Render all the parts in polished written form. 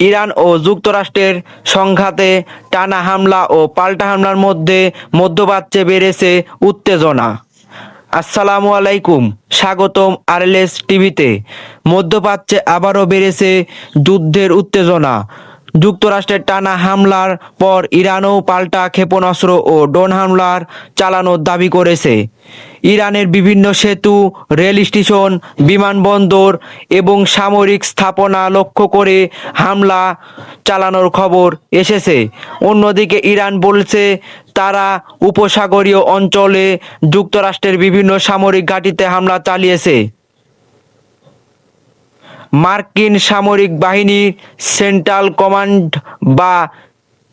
Iran ও যুক্তরাষ্ট্রের সংঘাতে টানা হামলা ও পাল্টা হামলার মধ্যে মধ্যপ্রাচ্যে বেড়েছে উত্তেজনা। আসসালামু আলাইকুম, স্বাগতম আরএলএস টিভিতে। মধ্যপ্রাচ্যে আবারও বেড়েছে যুদ্ধের উত্তেজনা। যুক্তরাষ্ট্রের টানা হামলার পর ইরানও পাল্টা ক্ষেপণাস্ত্র ও ড্রোন হামলার চালানোর দাবি করেছে। ইরানের বিভিন্ন সেতু, রেল স্টেশন, বিমানবন্দর এবং সামরিক স্থাপনা লক্ষ্য করে হামলা চালানোর খবর এসেছে। অন্যদিকে ইরান বলছে তারা উপসাগরীয় অঞ্চলে যুক্তরাষ্ট্রের বিভিন্ন সামরিক ঘাঁটিতে হামলা চালিয়েছে। মার্কিন সামরিক বাহিনীর সেন্ট্রাল কমান্ড বা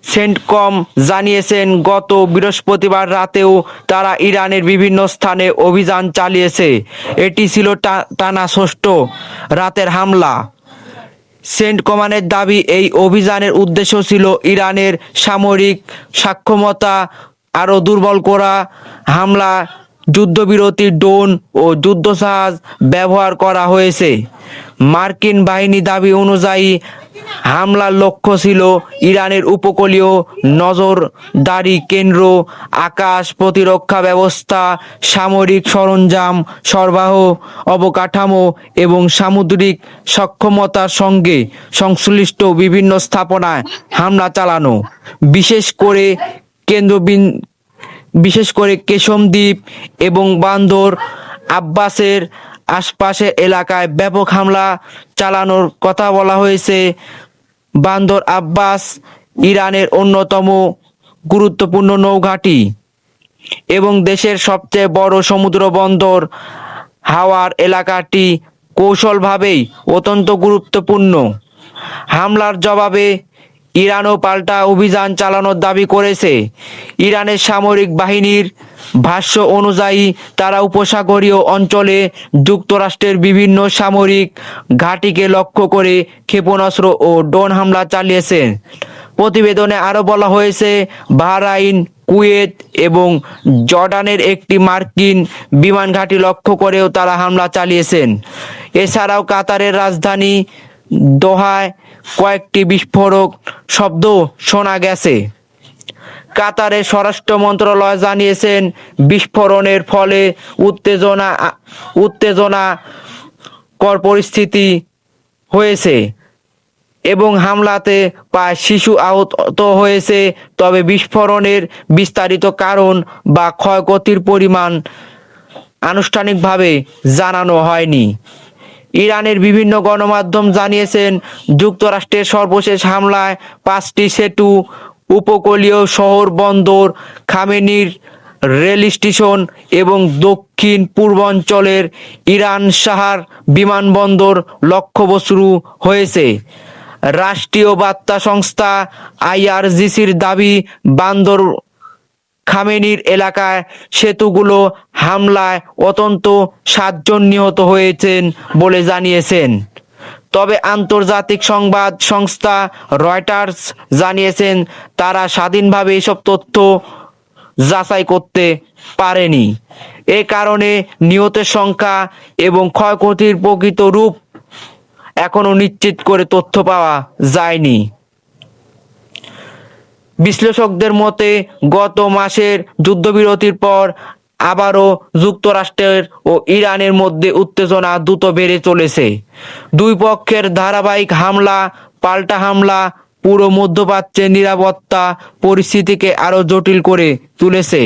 সেন্টকম জানিয়েছেন গত বৃহস্পতিবার রাতেও তারা ইরানের বিভিন্ন স্থানে অভিযান চালিয়েছে। এটি ছিল টানা ষষ্ঠ রাতের হামলা। সেন্টকমের দাবি, এই অভিযানের উদ্দেশ্য ছিল ইরানের সামরিক সক্ষমতা আরও দুর্বল করা। হামলা যুদ্ধবিরতি ড্রোন ও যুদ্ধজাহাজ ব্যবহার করা হয়েছে। মার্কিন বাহিনী দাবি অনুযায়ী হামলার লক্ষ্য ছিল ইরানের উপকূলীয় নজরদারি কেন্দ্র, আকাশ প্রতিরক্ষা ব্যবস্থা, সামরিক সরঞ্জাম সরবরাহ, অবকাঠামো এবং সামুদ্রিক সক্ষমতার সঙ্গে সংশ্লিষ্ট বিভিন্ন স্থাপনায় হামলা চালানো। বিশেষ করে কেশম দ্বীপ এবং বান্দর আব্বাসের আশপাশের এলাকায় ব্যাপক হামলা চালানোর কথা বলা হয়েছে। বান্দর আব্বাস ইরানের অন্যতম গুরুত্বপূর্ণ নৌঘাঁটি এবং দেশের সবচেয়ে বড় সমুদ্র বন্দর হওয়ার এলাকাটি কৌশলভাবেই অত্যন্ত গুরুত্বপূর্ণ। হামলার জবাবে ইরানও পাল্টা অভিযান চালানোর দাবি করেছে। ইরানের সামরিক বাহিনীর ভাষ্য অনুযায়ী তারা উপসাগরীয় অঞ্চলে যুক্তরাষ্ট্রের বিভিন্ন সামরিক ঘাঁটিকে লক্ষ্য করে ক্ষেপণাস্ত্র ও ড্রোন হামলা চালিয়েছে। প্রতিবেদনে আরও বলা হয়েছে, বাহরাইন, কুয়েত এবং জর্ডানের একটি মার্কিন বিমান ঘাঁটি লক্ষ্য করেও তারা হামলা চালিয়েছেন। এছাড়াও কাতারের রাজধানী দোহায় কয়েকটি বিস্ফোরক শব্দ শোনা গেছে। কাতারের স্বরাষ্ট্র মন্ত্রণালয় জানিয়েছেন বিস্ফোরণের ফলে উত্তেজনাকর পরিস্থিতি হয়েছে এবং হামলাতে প্রায় শিশু আহত হয়েছে। তবে বিস্ফোরণের বিস্তারিত কারণ বা ক্ষয়ক্ষতির পরিমাণ আনুষ্ঠানিকভাবে জানানো হয়নি। ইরানের বিভিন্ন গণমাধ্যম জানিয়েছেন যুক্তরাষ্ট্রের সর্বশেষ হামলায় 5টি সেতু, উপকূলীয় শহর বন্দর, খামেনির রেল স্টেশন এবং দক্ষিণ পূর্বাঞ্চলের ইরান শাহর বিমানবন্দর লক্ষ্যবস্তু হয়েছে। রাষ্ট্রীয় বার্তা সংস্থা আইআরজিসির দাবি, বান্দর খামেনির এলাকায় সেতুগুলো হামলায় অন্তত 7 জন নিহত হয়েছেন বলে জানিয়েছেন। তবে আন্তর্জাতিক সংবাদ সংস্থা রয়টার্স জানিয়েছেন তারা স্বাধীনভাবে এসব তথ্য যাচাই করতে পারেনি। এ কারণে নিহতের সংখ্যা এবং ক্ষয়ক্ষতির প্রকৃত রূপ এখনো নিশ্চিত করে তথ্য পাওয়া যায়নি। বিশ্লেষকদের মতে গত মাসের যুদ্ধবিরতির পর আবারও যুক্তরাষ্ট্রের ও ইরানের মধ্যে উত্তেজনা দ্রুত বেড়ে চলেছে। দুই পক্ষের ধারাবাহিক হামলা পাল্টা হামলা পুরো মধ্যপ্রাচ্যের নিরাপত্তা পরিস্থিতিকে আরও জটিল করে তুলেছে।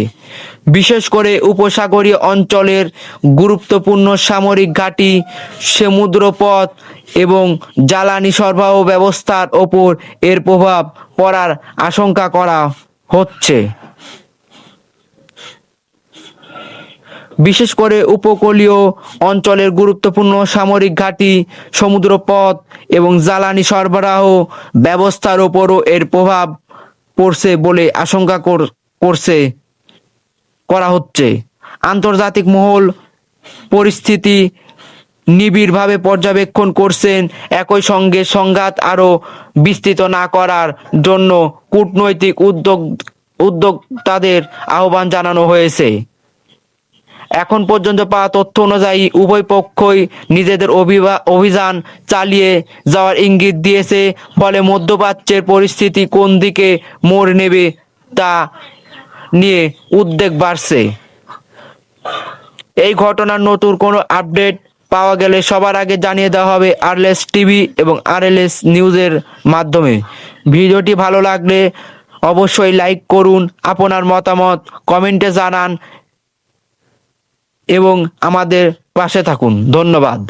বিশেষ করে উপসাগরীয় অঞ্চলের গুরুত্বপূর্ণ সামরিক ঘাঁটি, সমুদ্রপথ এবং জ্বালানি সরবরাহ ব্যবস্থার ওপর এর প্রভাব পড়ার আশঙ্কা করা হচ্ছে। বিশেষ করে উপকূলীয় অঞ্চলের গুরুত্বপূর্ণ সামরিক ঘাঁটি, সমুদ্রপথ এবং জ্বালানি সরবরাহ ব্যবস্থার ওপরও এর প্রভাব পড়ছে বলে আশঙ্কা করা হচ্ছে। আন্তর্জাতিক মহল পরিস্থিতি নিবিড়ভাবে পর্যবেক্ষণ করছেন। একই সঙ্গে সংঘাত আরও বিস্তৃত না করার জন্য কূটনৈতিক উদ্যোক্তাদের আহ্বান জানানো হয়েছে। এখন পর্যন্ত পাওয়া তথ্য অনুযায়ী উভয় পক্ষই নিজেদের অভিযান চালিয়ে যাওয়ার ইঙ্গিত দিয়েছে। ফলে মধ্যপ্রাচ্যের পরিস্থিতি কোন দিকে মোড় নেবে তা নিয়ে উদ্বেগ বাড়ছে। এই ঘটনার নতুন কোনো আপডেট পাওয়া গেলে সবার আগে জানিয়ে দেওয়া হবে আরএলএস টিভি এবং আরএলএস নিউজের মাধ্যমে। ভিডিওটি ভালো লাগলে অবশ্যই লাইক করুন, আপনার মতামত কমেন্টে জানান এবং আমাদের পাশে থাকুন। ধন্যবাদ।